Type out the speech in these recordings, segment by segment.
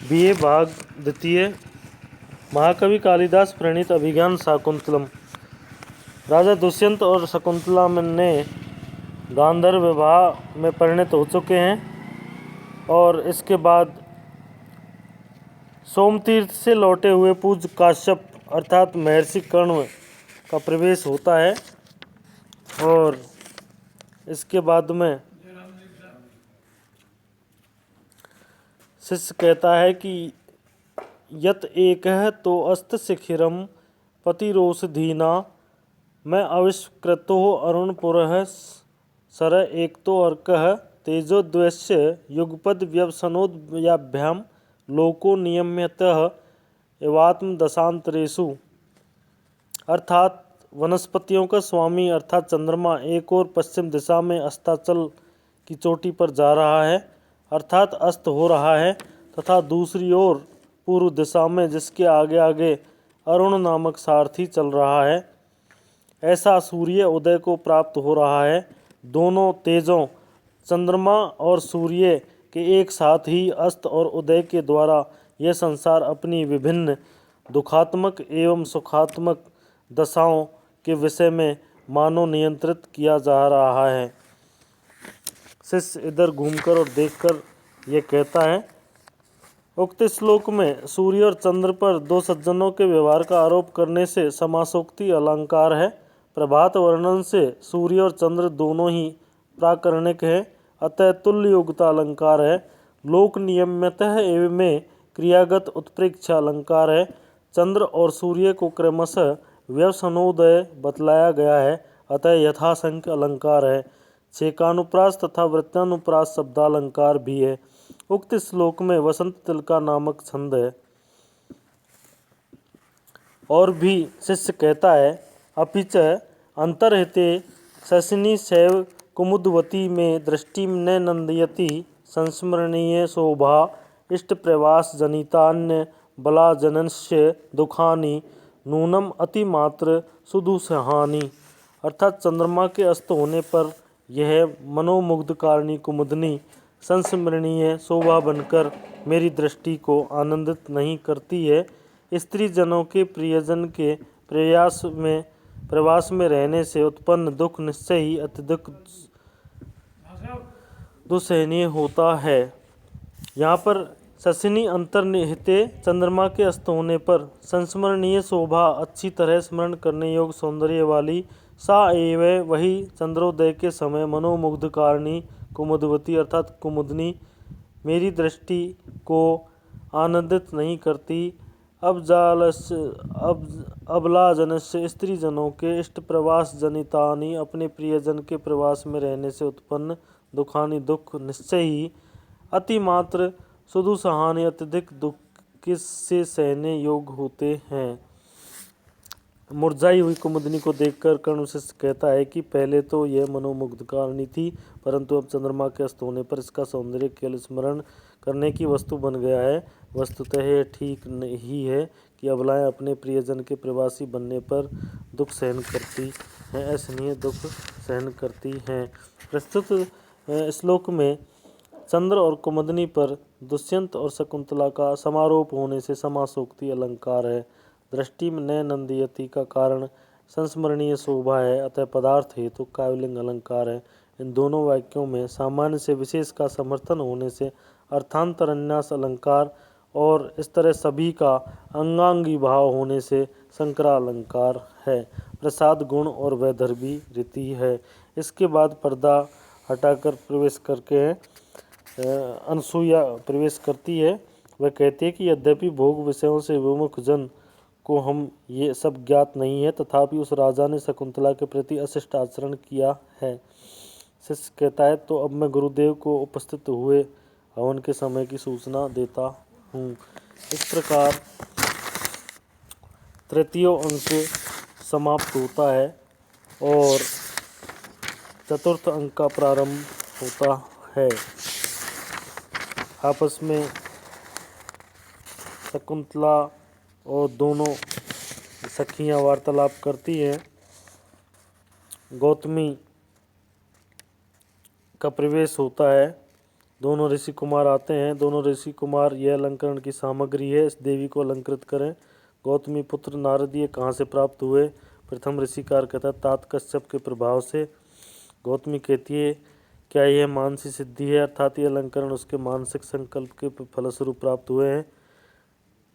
BA भाग द्वितीय। महाकवि कालिदास प्रणीत अभिज्ञान शाकुंतलम। राजा दुष्यंत और शकुंतला ने गांधर्व विवाह में परिणत हो चुके हैं और इसके बाद सोमतीर्थ से लौटे हुए पूज्य काश्यप अर्थात महर्षि कर्ण का प्रवेश होता है और इसके बाद में शिष्य कहता है कि यत एक है तो अस्त शिखिरम पतिरोषधीना मैं आविष्कृतो अरुणपुरः सर एक तो अर्कः तेजोद्वस्य युगपद व्यवसनोदयाभ्याम लोको नियम्यतः एवात्म दशांतरेषु। अर्थात वनस्पतियों का स्वामी अर्थात चंद्रमा एक और पश्चिम दिशा में अस्ताचल की चोटी पर जा रहा है अर्थात अस्त हो रहा है तथा दूसरी ओर पूर्व दिशा में जिसके आगे आगे अरुण नामक सारथी चल रहा है ऐसा सूर्य उदय को प्राप्त हो रहा है। दोनों तेजों चंद्रमा और सूर्य के एक साथ ही अस्त और उदय के द्वारा यह संसार अपनी विभिन्न दुखात्मक एवं सुखात्मक दशाओं के विषय में मानो नियंत्रित किया जा रहा है। शिष्य इधर घूमकर और देखकर यह कहता है, उक्त श्लोक में सूर्य और चंद्र पर दो सज्जनों के व्यवहार का आरोप करने से समासोक्ति अलंकार है। प्रभात वर्णन से सूर्य और चंद्र दोनों ही प्राकरणिक हैं, अतः तुल्य युगता अलंकार है। लोक नियम्यतः एवं में क्रियागत उत्प्रेक्षा अलंकार है। चंद्र और सूर्य को क्रमशः व्यवसनोदय बतलाया गया है, अतः यथासंख्य अलंकार है। छेकानुप्रास तथा वृत्तानुप्रास शब्दालंकार भी है। उक्त श्लोक में वसंत तिलका नामक छंद है। और भी शिष्य कहता है, अपिच अंतर्हिते शशिनी शैव कुमुदवती में दृष्टि न नंदयति संस्मरणीय शोभा इष्ट प्रवास जनितान्य बलाजनस्य दुखानि नूनम अतिमात्र सुदुसहानि। अर्थात चंद्रमा के अस्त होने पर यह मनोमुग्धकारिणी कुमुदनी संस्मरणीय शोभा बनकर मेरी दृष्टि को आनंदित नहीं करती है। स्त्री जनों के प्रियजन के प्रवास में रहने से उत्पन्न दुख निश्चय ही अत्यधिक दुस्सहनीय होता है। यहाँ पर शशिनी अंतर्निहिते चंद्रमा के अस्त होने पर संस्मरणीय शोभा अच्छी तरह स्मरण करने योग्य सौंदर्य वाली सा एवं वही चंद्रोदय के समय मनोमुग्धकारिणी कुमुदवती अर्थात कुमुदनी मेरी दृष्टि को आनंदित नहीं करती। अबलाजनस्य स्त्री जनों के इष्ट प्रवास जनितानि अपने प्रियजन के प्रवास में रहने से उत्पन्न दुखानि दुख निश्चय ही अतिमात्र सुदुसहानि अत्यधिक दुख किससे सहने योग्य होते हैं। मुरझाई हुई कुमुदनी को देखकर कर्ण शिष्य कहता है कि पहले तो यह मनोमुग्धकारिणी थी, परंतु अब चंद्रमा के अस्त होने पर इसका सौंदर्य केवल स्मरण करने की वस्तु बन गया है। वस्तुतः यह ठीक नहीं है कि अबलाएं अपने प्रियजन के प्रवासी बनने पर दुख सहन करती हैं, असहनीय दुख सहन करती हैं। प्रस्तुत श्लोक में चंद्र और कुमुदनी पर दुष्यंत और शकुंतला का समारोप होने से समासोक्ति अलंकार है। दृष्टि में न नंदयति का कारण संस्मरणीय शोभा है, अतः पदार्थ हेतु काव्यलिंग अलंकार है। इन दोनों वाक्यों में सामान्य से विशेष का समर्थन होने से अर्थांतरन्यास अलंकार और इस तरह सभी का अंगांगी भाव होने से शंकरालंकार है। प्रसाद गुण और वैदर्भी रीति है। इसके बाद पर्दा हटाकर प्रवेश करके अनसुईया प्रवेश करती है। वह कहती है कि यद्यपि भोग विषयों से विमुख जन को हम ये सब ज्ञात नहीं है, तथापि उस राजा ने शकुंतला के प्रति अशिष्ट आचरण किया है। शिष्य कहता है, तो अब मैं गुरुदेव को उपस्थित हुए हवन के समय की सूचना देता हूँ। इस प्रकार तृतीय अंक समाप्त होता है और चतुर्थ अंक का प्रारंभ होता है। आपस में शकुंतला और दोनों सखियां वार्तालाप करती हैं। गौतमी का प्रवेश होता है। दोनों ऋषि कुमार आते हैं। दोनों ऋषि कुमार, यह अलंकरण की सामग्री है, इस देवी को अलंकृत करें। गौतमी पुत्र नारद ये कहाँ से प्राप्त हुए? प्रथम ऋषिकार कहता है तात कश्यप के प्रभाव से। गौतमी कहती है क्या यह मानसी सिद्धि है, अर्थात ये अलंकरण उसके मानसिक संकल्प के फलस्वरूप प्राप्त हुए हैं।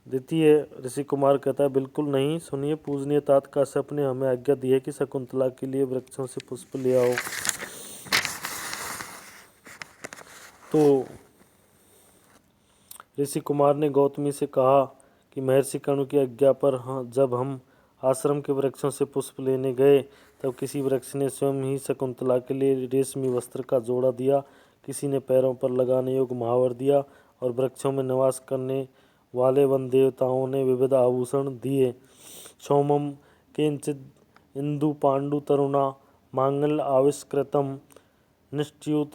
द्वितीय ऋषि कुमार कहता है बिल्कुल नहीं। सुनिए, पूजनीय तात कश्यप ने हमें आज्ञा दी है कि शकुंतला के लिए वृक्षों से पुष्प ले आओ। तो ऋषि कुमार ने गौतमी से कहा कि महर्षि कणु की आज्ञा पर जब हम आश्रम के वृक्षों से पुष्प लेने गए तब किसी वृक्ष ने स्वयं ही शकुंतला के लिए रेशमी वस्त्र का जोड़ा दिया, किसी ने पैरों पर लगाने योग्य महावर दिया और वृक्षों में निवास करने वाले वन देवताओं ने विविध आभूषण दिए। सोमम किंचिद इंदु पांडु तरुणा मांगल्य आविष्कृतम निश्च्युत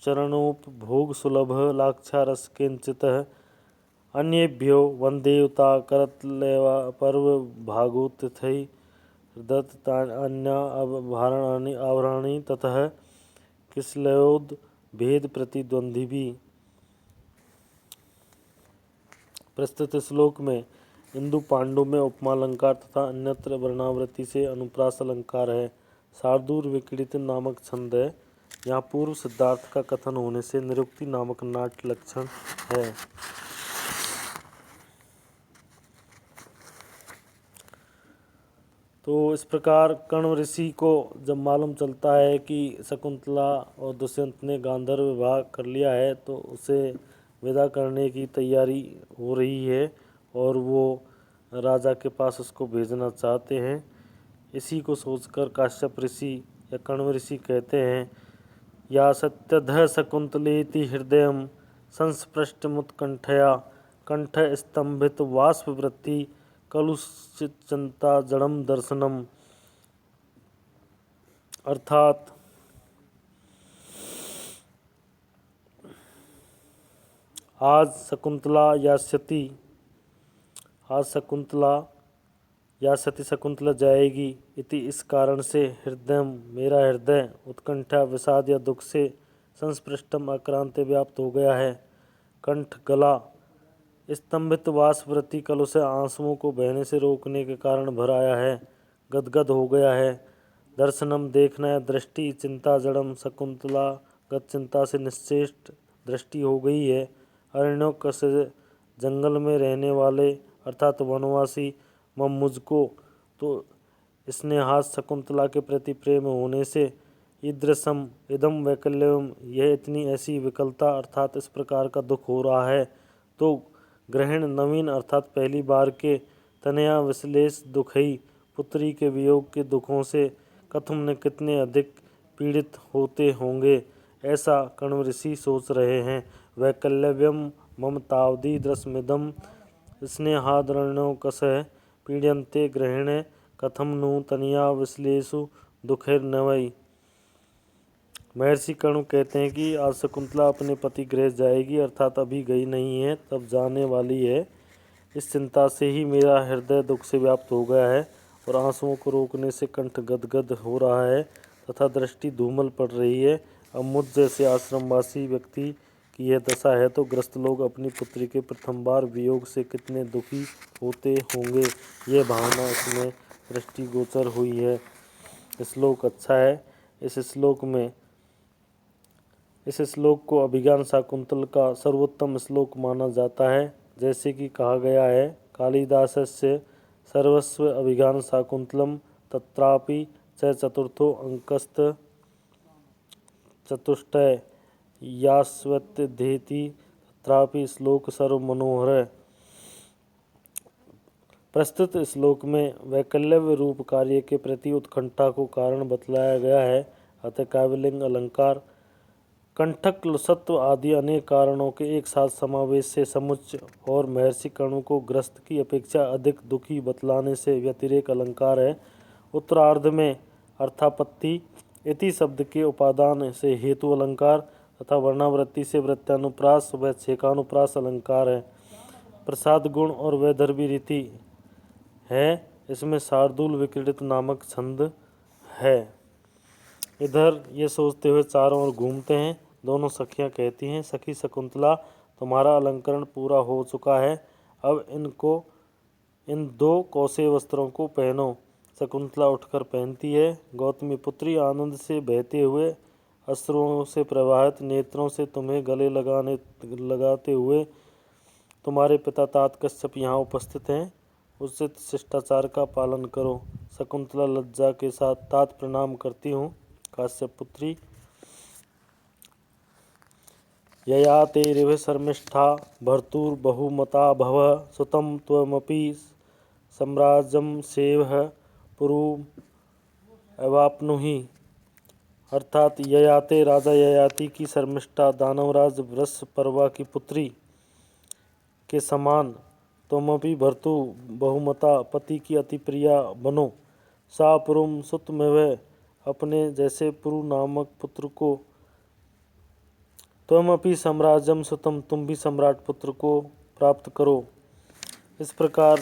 चरणोपभोग सुलभ लाक्षारस किंचितः अन्येभ्यो वन्देवता करतलेवा पर्व भागोतिथि दत्तान्य आभरणानि ततः किसलयोद भेद प्रतिद्वंद्वी। प्रस्तुत श्लोक में इंदु पांडु में उपमालंकार तथा अन्यत्र वर्णावृत्ति से अनुप्रास अलंकार है। शार्दूल विक्रीडित नामक छंद है। यहाँ पूर्व सिद्धार्थ का कथन होने से निरुक्ति नामक नाट्य लक्षण है। तो इस प्रकार कण्व ऋषि को जब मालूम चलता है कि शकुंतला और दुष्यंत ने गांधर्व विवाह कर लिया है तो उसे विदा करने की तैयारी हो रही है और वो राजा के पास उसको भेजना चाहते हैं। इसी को सोचकर काश्यप ऋषि या कण्व ऋषि कहते हैं या सत्यध शकुंतलेति हृदय संस्पृष्टमुत्कंठया कंठ स्तंभित वाष्पवृत्ति कलुषितचिंता जड़म दर्शनम। अर्थात आज शकुंतला या सती शकुंतला जाएगी इति इस कारण से हृदय मेरा हृदय उत्कंठा विषाद या दुख से संस्पृष्टम आक्रांत व्याप्त हो गया है। कंठ गला स्तंभित वाष्पवृत्ति कलों से आंसुओं को बहने से रोकने के कारण भर आया है, गदगद हो गया है। दर्शनम देखना या दृष्टि चिंता जड़म शकुंतला गत चिंता से निश्चेष्ट दृष्टि हो गई है। अरण्यों से जंगल में रहने वाले अर्थात वनवासी मम मुझको तो स्नेहास शकुंतला के प्रति प्रेम होने से ईदृशम इदम वैकल्यम यह इतनी ऐसी विकलता अर्थात इस प्रकार का दुख हो रहा है। तो ग्रहण नवीन अर्थात पहली बार के तनया विश्लेष दुखई पुत्री के वियोग के दुखों से कथम ने कितने अधिक पीड़ित होते होंगे, ऐसा कण्व ऋषि सोच रहे हैं। वैकल्यव्यम मम तावदी दृश्मिदम स्नेहादरणो कसह पीड्यन्ते ग्रहणे कथम नु तनया विश्लेषु दुखैर्नवै। महर्षि कण्व कहते हैं कि आज शकुंतला अपने पति गृह जाएगी अर्थात अभी गई नहीं है, तब जाने वाली है। इस चिंता से ही मेरा हृदय दुख से व्याप्त हो गया है और आंसुओं को रोकने से कंठ गदगद हो रहा है तथा दृष्टि धूमल पड़ रही है। अब मुझ जैसे आश्रमवासी व्यक्ति की यह दशा है तो ग्रस्त लोग अपनी पुत्री के प्रथम बार वियोग से कितने दुखी होते होंगे, ये भावना इसमें दृष्टिगोचर हुई है। श्लोक अच्छा है। इस श्लोक को अभिज्ञान शाकुंतल का सर्वोत्तम श्लोक माना जाता है। जैसे कि कहा गया है कालिदासस्य सर्वस्व अभिज्ञान शाकुंतलम तत्रापि च चतुर्थो अंकस्त चतुष्टय यास्वत्यधेति तत्रापि श्लोक सर्वमनोहर। प्रस्तुत श्लोक में वैकल्यव्य रूप कार्य के प्रति उत्कंठा को कारण बतलाया गया है। अतः काव्यलिंग अलंकार कंठक लुसत्व आदि अनेक कारणों के एक साथ समावेश से समुच्चय और महर्षि कण्व को ग्रस्त की अपेक्षा अधिक दुखी बतलाने से व्यतिरेक अलंकार है। उत्तरार्ध में अर्थापत्ति इति शब्द के उपादान से हेतु अलंकार तथा वर्णावृत्ति से वृत्तानुप्रास व छेकानुप्रास अलंकार है। प्रसाद गुण और वैदर्भी रीति है। इसमें शार्दूल विक्रीडित नामक छंद है। इधर ये सोचते हुए चारों ओर घूमते हैं। दोनों सखियां कहती हैं, सखी शकुंतला, तुम्हारा अलंकरण पूरा हो चुका है, अब इन 2 कौसे वस्त्रों को पहनो। शकुंतला उठकर पहनती है। गौतमी पुत्री, आनंद से बहते हुए अश्रुओं से प्रवाहित नेत्रों से तुम्हें गले लगाते हुए तुम्हारे पिता तात कश्यप यहाँ उपस्थित हैं, उचित शिष्टाचार का पालन करो। शकुंतला लज्जा के साथ, तात प्रणाम करती हूँ। काश्यप पुत्री, ययाते रिव शर्मिष्ठा भर्तुर्बहुमता भव सुतं त्वमपि सम्राज्यं सेवः पुरुम् अवाप्नुहि। अर्थात ययाते, राजा ययाति की शर्मिष्ठा, दानवराज वृषपर्वा की पुत्री के समान तुमपि भर्तु बहुमता पति की अति प्रिया बनो। सा पुरुम सुतमेव, अपने जैसे पुरु नामक पुत्र को। त्वमपि सम्राज्यम सुतम, तुम भी सम्राट पुत्र को प्राप्त करो। इस प्रकार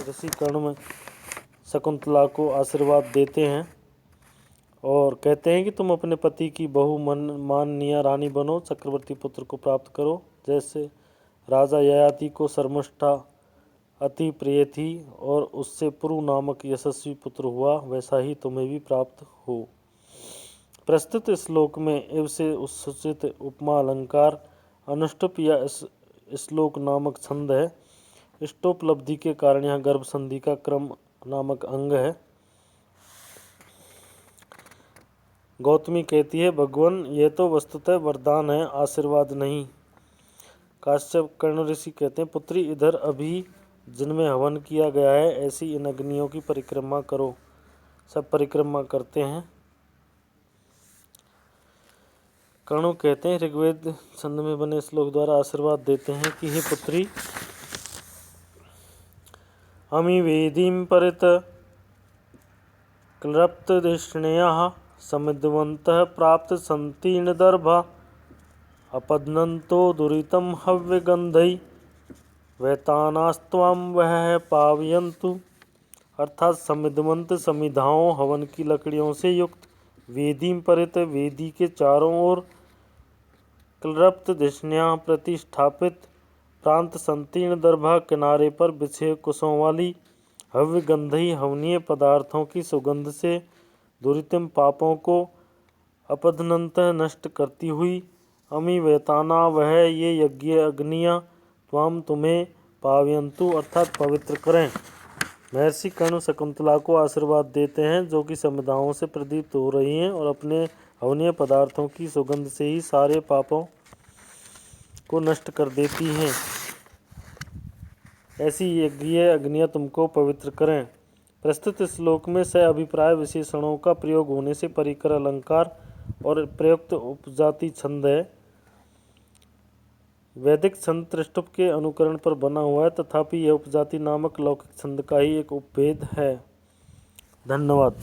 ऋषि कर्ण शकुंतला को आशीर्वाद देते हैं और कहते हैं कि तुम अपने पति की बहुमाननीय रानी बनो, चक्रवर्ती पुत्र को प्राप्त करो। जैसे राजा ययाति को शर्मिष्ठा अति प्रिय थी और उससे पुरु नामक यशस्वी पुत्र हुआ, वैसा ही तुम्हें भी प्राप्त हो। प्रस्तुत श्लोक में इव से उच्चित उपमा अलंकार अनुष्टुप या श्लोक नामक छंद है। इष्टोपलब्धि के कारण यहाँ गर्भ संधि का क्रम नामक अंग है। गौतमी कहती है, भगवान यह तो वस्तुतः वरदान है, आशीर्वाद नहीं। काश्यप कर्ण ऋषि कहते हैं, पुत्री इधर अभी जिनमें हवन किया गया है, ऐसी इन अग्नियों की परिक्रमा करो। सब परिक्रमा करते हैं। कर्ण कहते हैं, ऋग्वेद छंद में बने श्लोक द्वारा आशीर्वाद देते हैं कि हे पुत्री, अमी वेदीं परित क्लृप्तधिष्ण्यः समिद्धवन्तः प्राप्त संतीर्ण दर्भा अपद्नन्तो दुरितं हव्यगन्धै वैतानास्त्वां वह पावयन्तु। अर्थात समिद्धवंत समिधाओं हवन की लकड़ियों से युक्त वेदीं परित, वेदी के चारों ओर, क्लृप्तधिष्ण्या प्रतिष्ठापित, प्रांत संतीर्ण दर्भा किनारे पर बिछे कुशों वाली, हव्य गंधई हवनीय पदार्थों की सुगंध से दुरितम पापों को अपधनंतः नष्ट करती हुई, अमी वैताना वह ये यज्ञ अग्नियाँ, त्वाम तुम्हें, पावयंतु अर्थात पवित्र करें। महर्षि कर्ण शकुंतला को आशीर्वाद देते हैं, जो कि समिधाओं से प्रदीप्त हो रही हैं और अपने हवनीय पदार्थों की सुगंध से ही सारे पापों को नष्ट कर देती हैं। ऐसी यज्ञ अग्नियाँ तुमको पवित्र करें। प्रस्तुत श्लोक में स अभिप्राय विशेषणों का प्रयोग होने से परिकर अलंकार और प्रयुक्त उपजाति छंद है। वैदिक छंद त्रिष्टुप के अनुकरण पर बना हुआ है, तथापि यह उपजाति नामक लौकिक छंद का ही एक उपभेद है। धन्यवाद।